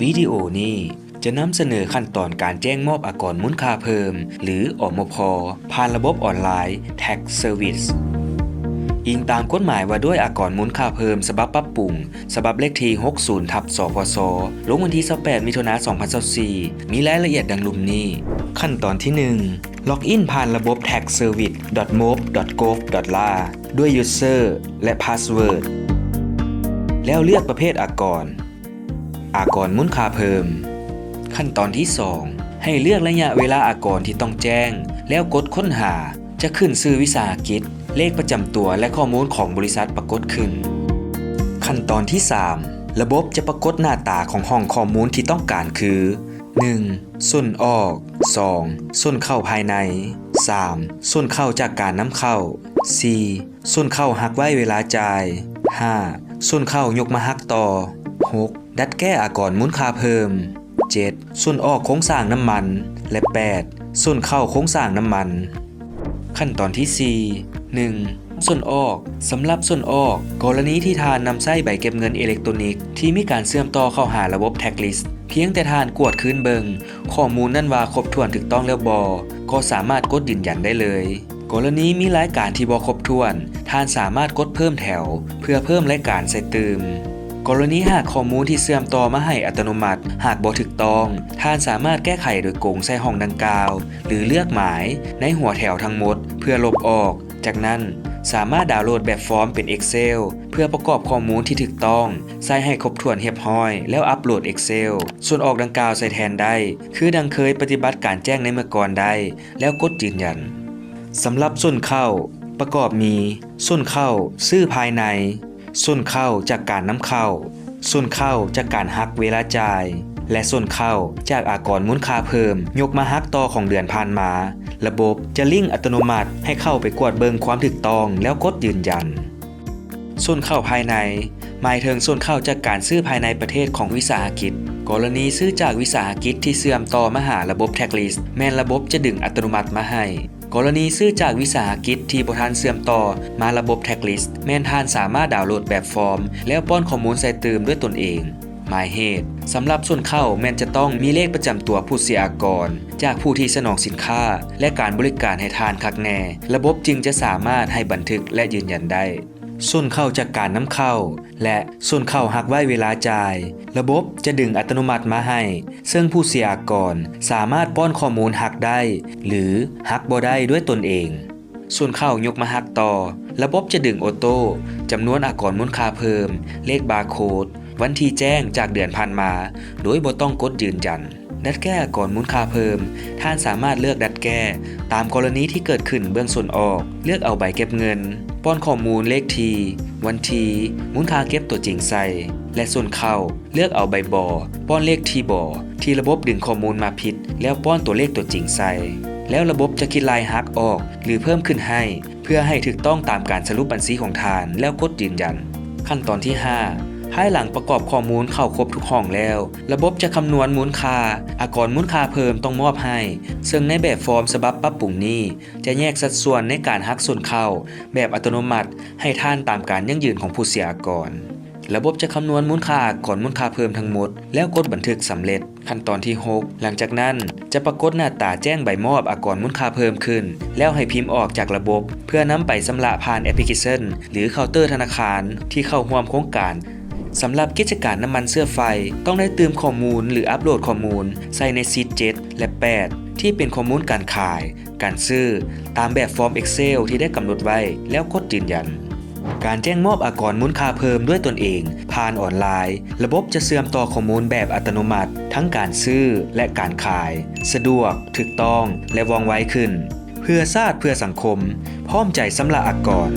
วิดีโอนี้จะนำเสนอขั้นตอนการแจ้งมอบอากรมูลค่าเพิ่มหรืออมพ.ผ่านระบบออนไลน์ Tax Service อิงตามกฎหมายว่าด้วยอากรมูลค่าเพิ่มฉบับปรับปรุงฉบับเลขที่ 60/สพสลงวันที่ 28 มิถุนายน 2024 มีรายละเอียดดังลุ่มนี้ขั้นตอนที่ 1 ล็อกอินผ่านระบบ taxservice.mob.gov.la ด้วย User และ Password แล้วเลือกประเภทอากรมูลค่าเพิ่มขั้นตอนที่ 2 ให้เลือกระยะเวลาอากรที่ต้องแจ้งแล้วกดค้นหาจะขึ้นชื่อวิสาหกิจเลขประจำตัวและข้อมูลของบริษัทปรากฏขึ้นขั้นตอนที่ 3 ระบบจะปรากฏหน้าตาของห้องข้อมูลที่ต้องการคือ 1. ส่วนออก 2. ส่วนเข้าภายใน 3. ส่วนเข้าจากการนำเข้า 4. ส่วนเข้าหักไว้เวลาจ่าย 5. ส่วนเข้ายกมาหักต่อ 6. ดัดแก้อากรมูลค่าเพิ่ม 7. ส่วนออกโครงสร้างน้ำมันและ 8. ส่วนเข้าโครงสร้างน้ำมันขั้นตอนที่ 4 1. ส่วนออกสำหรับส่วนออกกรณีที่ทานนำใช้ใบเก็บเงินอิเล็กทรอนิกส์ที่มีการเชื่อมต่อเข้าหาระบบ Tax List เพียงแต่ทานกวดคืนเบิงข้อมูลนั้นว่าครบถ้วนถูกต้องแล้วก็สามารถกดยืนยันได้เลยกรณีมีรายการที่บ่ครบถ้วนท่านสามารถกดเพิ่มแถวเพื่อเพิ่มรายการใส่เติมกรณีหากข้อมูลที่เชื่อมต่อมาให้อัตโนมัติหากบ่ถูกต้องท่านสามารถแก้ไขโดยกงใส่ห้องดังกล่าวหรือเลือกหมายในหัวแถวทั้งหมดเพื่อลบออกจากนั้นสามารถดาวน์โหลดแบบฟอร์มเป็น Excel เพื่อประกอบข้อมูลที่ถูกต้องใส่ให้ครบถ้วนเรียบร้อยแล้วอัปโหลด Excel ส่วนออกดังกล่าวใส่แทนได้คือดังเคยปฏิบัติการแจ้งในเมื่อก่อนได้แล้วกดยืนยันสำหรับส่วนเข้าประกอบมีส่วนเข้าซื้อภายในส่วนเข้าจากการนำเข้าส่วนเข้าจากการหักเวลาจ่ายและส่วนเข้าจากอากรมูลค่าเพิ่มยกมาหักต่อของเดือนผ่านมาระบบจะลิงก์อัตโนมัติให้เข้าไปกวดเบิงความถูกต้องแล้วกดยืนยันส่วนเข้าภายในหมายถึงส่วนเข้าจากการซื้อภายในประเทศของวิสาหกิจกรณีซื้อจากวิสาหกิจที่เชื่อมต่อมาหาระบบ Tax List แม้นระบบจะดึงอัตโนมัติมาให้กรณีซื้อจากวิสาหกิจที่บ่ทันเชื่อมต่อมาระบบ Tax List แม้นท่านสามารถดาวน์โหลดแบบฟอร์มแล้วป้อนข้อมูลใส่เติมด้วยตนเองหมายเหตุสำหรับส่วนเข้าแม้นจะต้องมีเลขประจำตัวผู้เสียอากรจากผู้ที่สนองสินค้าและการบริการให้ทานคักแน่ระบบจึงจะสามารถให้บันทึกและยืนยันได้ส่วนเข้าจากการนำเข้าและส่วนเข้าหักไว้เวลาจ่ายระบบจะดึงอัตโนมัติมาให้ซึ่งผู้เสียอากรสามารถป้อนข้อมูลหักได้หรือหักบ่ได้ด้วยตนเองส่วนเข้ายกมาหักต่อระบบจะดึงออโต้จำนวนอากรมูลค่าเพิ่มเลขบาร์โค้ดวันที่แจ้งจากเดือนผ่านมาโดยบ่ต้องกดยืนยันดัดแก้อากรมูลค่าเพิ่มท่านสามารถเลือกดัดแก้ตามกรณีที่เกิดขึ้นเบื้องส่วนออกเลือกเอาใบเก็บเงินป้อนข้อมูลเลขทีวันทีมูลค่าเก็บตัวจริงใส่และส่วนเข้าเลือกเอาใบบอป้อนเลขทีบอที่ระบบดึงข้อมูลมาผิดแล้วป้อนตัวเลขตัวจริงใส่แล้วระบบจะคิดลายหักออกหรือเพิ่มขึ้นให้เพื่อให้ถูกต้องตามการสรุปบัญชีของทานแล้วกดยืนยันขั้นตอนที่ 5ภายหลังประกอบข้อมูลเข้าครบทุกห้องแล้วระบบจะคำนวณมูลค่าอากรมูลค่าเพิ่มต้องมอบให้ซึ่งในแบบฟอร์มฉบับปรับปรุงนี้จะแยกสัดส่วนในการหักส่วนเข้าแบบอัตโนมัติให้ท่านตามการยั่งยืนของผู้เสียอากรระบบจะคำนวณมูลค่าอากรมูลค่าเพิ่มทั้งหมดแล้วกดบันทึกสำเร็จขั้นตอนที่ 6หลังจากนั้นจะปรากฏหน้าตาแจ้งใบมอบอากรมูลค่าเพิ่มขึ้นแล้วให้พิมพ์ออกจากระบบเพื่อนำไปชำระผ่านแอปพลิเคชันหรือเคาน์เตอร์ธนาคารที่เข้าร่วมโครงการสำหรับกิจการน้ำมันเสื้อไฟต้องได้เติมข้อมูลหรืออัปโหลดข้อมูลใส่ในซีท7และ8ที่เป็นข้อมูลการขายการซื้อตามแบบฟอร์ม Excel ที่ได้กำหนดไว้แล้วกดยืนยันการแจ้งมอบอากรมูลค่าเพิ่มด้วยตนเองผ่านออนไลน์ระบบจะเชื่อมต่อข้อมูลแบบอัตโนมัติทั้งการซื้อและการขายสะดวกถูกต้องและว่องไวขึ้นเพื่อชาติเพื่อสังคมพร้อมใจสำหรับอากร